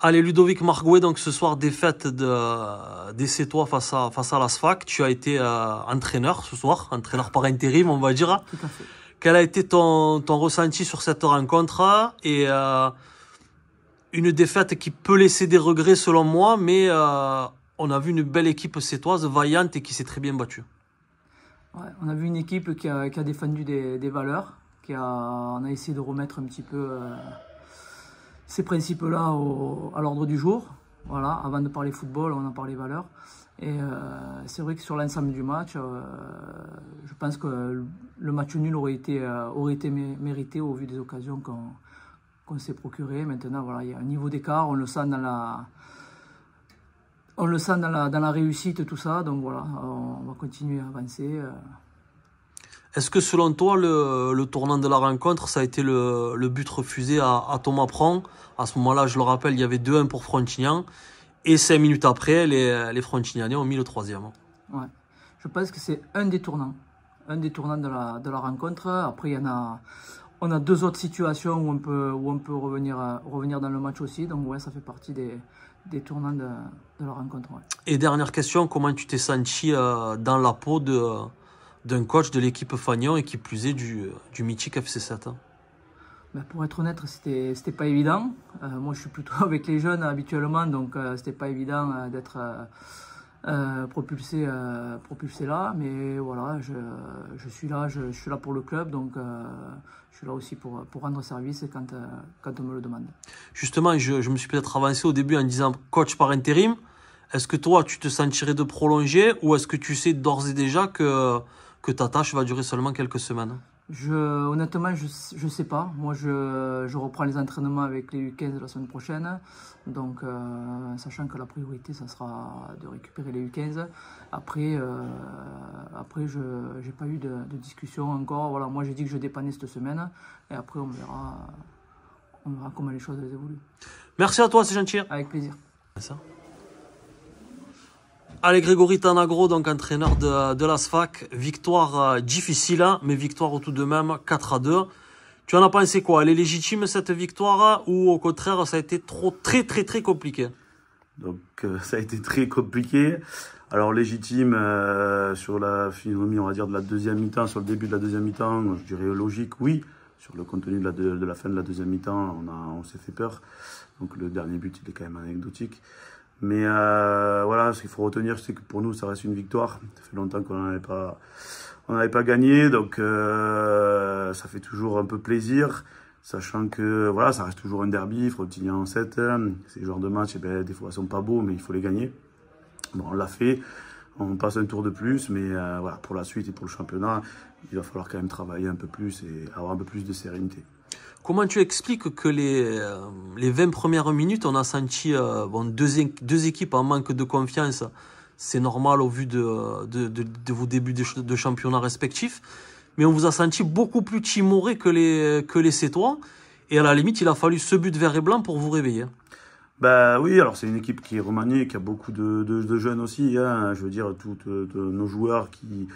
Allez, Ludovic Margouet, donc ce soir, défaite des Sétois face à la SFAC. Tu as été entraîneur ce soir, entraîneur par intérim, on va dire. Tout à fait. Quel a été ton ressenti sur cette rencontre et une défaite qui peut laisser des regrets selon moi, mais on a vu une belle équipe sétoise, vaillante et qui s'est très bien battue. Ouais, on a vu une équipe qui a défendu des valeurs, on a essayé de remettre un petit peu ces principes-là à l'ordre du jour. Voilà, avant de parler football, on a parlé valeurs. Et c'est vrai que sur l'ensemble du match, je pense que le match nul aurait été mérité au vu des occasions qu'on s'est procurées. Maintenant, voilà, il y a un niveau d'écart, on le sent dans la réussite, tout ça. Donc voilà, on va continuer à avancer. Est-ce que selon toi, le tournant de la rencontre, ça a été le but refusé à Thomas Pron? À ce moment-là, je le rappelle, il y avait 2-1 pour Frontignan. Et 5 minutes après, les Frontignanais ont mis le 3e. Ouais. Je pense que c'est un des tournants de la rencontre. Après, on a 2 autres situations où on peut revenir dans le match aussi. Donc ouais, ça fait partie des tournants de la rencontre. Ouais. Et dernière question, comment tu t'es senti dans la peau d'un coach de l'équipe Fagnon et qui plus est du mythique FC7? Ben, pour être honnête, c'était pas évident. Moi, je suis plutôt avec les jeunes habituellement, donc c'était pas évident d'être propulsé là. Mais voilà, je suis là pour le club, donc je suis là aussi pour rendre service quand on me le demande. Justement, je me suis peut-être avancé au début en disant coach par intérim. Est-ce que toi, tu te sentirais de prolonger ou est-ce que tu sais d'ores et déjà que ta tâche va durer seulement quelques semaines? Honnêtement, je sais pas. Moi, je reprends les entraînements avec les U15 la semaine prochaine. Donc, sachant que la priorité, ça sera de récupérer les U15. Après, je n'ai pas eu de discussion encore. Voilà, moi, j'ai dit que je dépannais cette semaine. Et après, on verra comment les choses évoluent. Merci à toi, c'est gentil. Avec plaisir. Allez, Grégory Tanagro, donc entraîneur de la SFAC. Victoire difficile, mais victoire tout de même 4-2. Tu en as pensé quoi? Elle est légitime cette victoire ou au contraire ça a été très compliqué? Donc ça a été très compliqué. Alors légitime sur la physionomie, on va dire, de la deuxième mi-temps, sur le début de la deuxième mi-temps, je dirais logique, oui. Sur le contenu de la fin de la deuxième mi-temps, on s'est fait peur. Donc le dernier but, il est quand même anecdotique. Mais voilà, ce qu'il faut retenir, c'est que pour nous, ça reste une victoire. Ça fait longtemps qu'on n'avait pas gagné, donc ça fait toujours un peu plaisir, sachant que voilà, ça reste toujours un derby. Frontignan en 7, ces genres de matchs, eh ben, des fois, ils sont pas beaux, mais il faut les gagner. Bon, on l'a fait, on passe un tour de plus, mais voilà, pour la suite et pour le championnat, il va falloir quand même travailler un peu plus et avoir un peu plus de sérénité. Comment tu expliques que les 20 premières minutes, on a senti deux équipes en manque de confiance? C'est normal au vu de vos débuts de championnat respectifs. Mais on vous a senti beaucoup plus timoré que les Sétois. Et à la limite, il a fallu ce but vert et blanc pour vous réveiller. Bah oui, alors c'est une équipe qui est remaniée, qui a beaucoup de jeunes aussi. Hein. Je veux dire, tous nos joueurs qui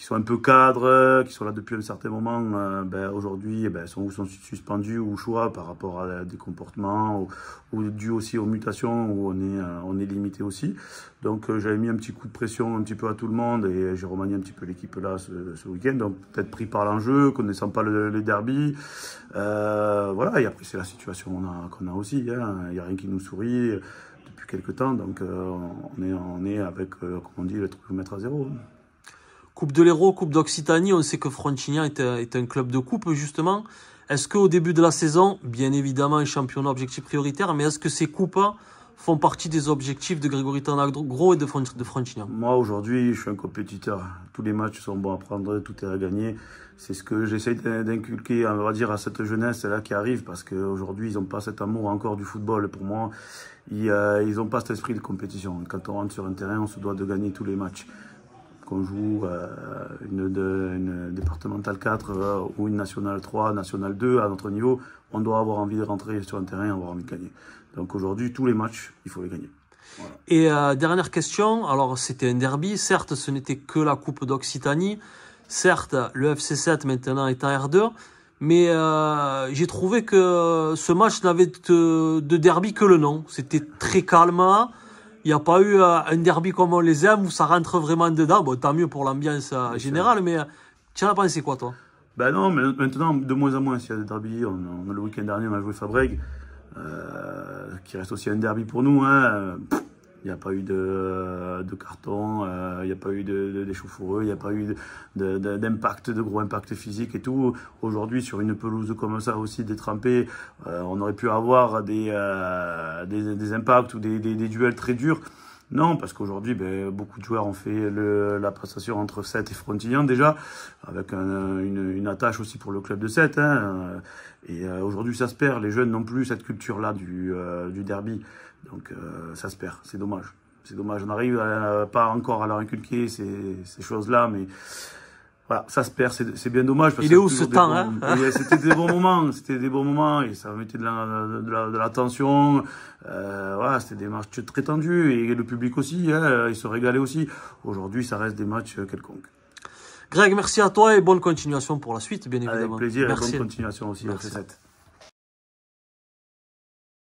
sont un peu cadres, qui sont là depuis un certain moment, aujourd'hui sont suspendus ou choix par rapport à des comportements ou dû aussi aux mutations où on est limité aussi. Donc j'avais mis un petit coup de pression un petit peu à tout le monde et j'ai remanié un petit peu l'équipe là ce week-end. Donc peut-être pris par l'enjeu, connaissant pas les derbies. Voilà, et après c'est la situation qu'on a aussi. Hein. Il n'y a rien qui nous sourit depuis quelques temps. Donc on est avec, comme on dit, le thermomètre à zéro. Coupe de l'Hérault, Coupe d'Occitanie, on sait que Frontignan est un club de coupe justement. Est-ce qu'au début de la saison, bien évidemment un championnat objectif prioritaire, mais est-ce que ces coupes font partie des objectifs de Grégory Tanagro et de Frontignan? Moi aujourd'hui, je suis un compétiteur. Tous les matchs sont bons à prendre, tout est à gagner. C'est ce que j'essaie d'inculquer, on va dire, à cette jeunesse-là qui arrive, parce qu'aujourd'hui, ils n'ont pas cet amour encore du football. Pour moi, ils n'ont pas cet esprit de compétition. Quand on rentre sur un terrain, on se doit de gagner tous les matchs. Qu'on joue une départementale 4 ou une nationale 3, nationale 2 à notre niveau, on doit avoir envie de rentrer sur un terrain et avoir envie de gagner. Donc aujourd'hui, tous les matchs, il faut les gagner. Voilà. Et dernière question, alors c'était un derby, certes ce n'était que la Coupe d'Occitanie, certes le FC7 maintenant est en R2, Mais j'ai trouvé que ce match n'avait de derby que le nom. C'était très calme. Il n'y a pas eu un derby comme on les aime où ça rentre vraiment dedans. Bon, tant mieux pour l'ambiance générale, mais tu en as pensé quoi, toi? Ben non, mais maintenant, de moins en moins, s'il y a des derbys. Le week-end dernier, on a joué Fabrègues, qui reste aussi un derby pour nous. Hein. Il n'y a pas eu de carton, il n'y a pas eu d'échauffoureux, il n'y a pas eu d'impact, de gros impact physique et tout. Aujourd'hui, sur une pelouse comme ça aussi détrempée, on aurait pu avoir des impacts ou des duels très durs. Non, parce qu'aujourd'hui, beaucoup de joueurs ont fait la prestation entre Sète et Frontignan déjà, avec une attache aussi pour le club de Sète. Hein. Et aujourd'hui, ça se perd. Les jeunes n'ont plus cette culture-là du derby. Donc ça se perd, c'est dommage. C'est dommage, on n'arrive pas encore à leur inculquer ces choses-là, mais voilà, ça se perd, c'est bien dommage. Parce il est où ce temps, hein? C'était des bons moments, et ça mettait de la tension. Voilà, c'était des matchs très tendus, et le public aussi, hein, il se régalait aussi. Aujourd'hui, ça reste des matchs quelconques. Greg, merci à toi et bonne continuation pour la suite, bien évidemment. Avec plaisir, merci. Et bonne continuation aussi. Merci.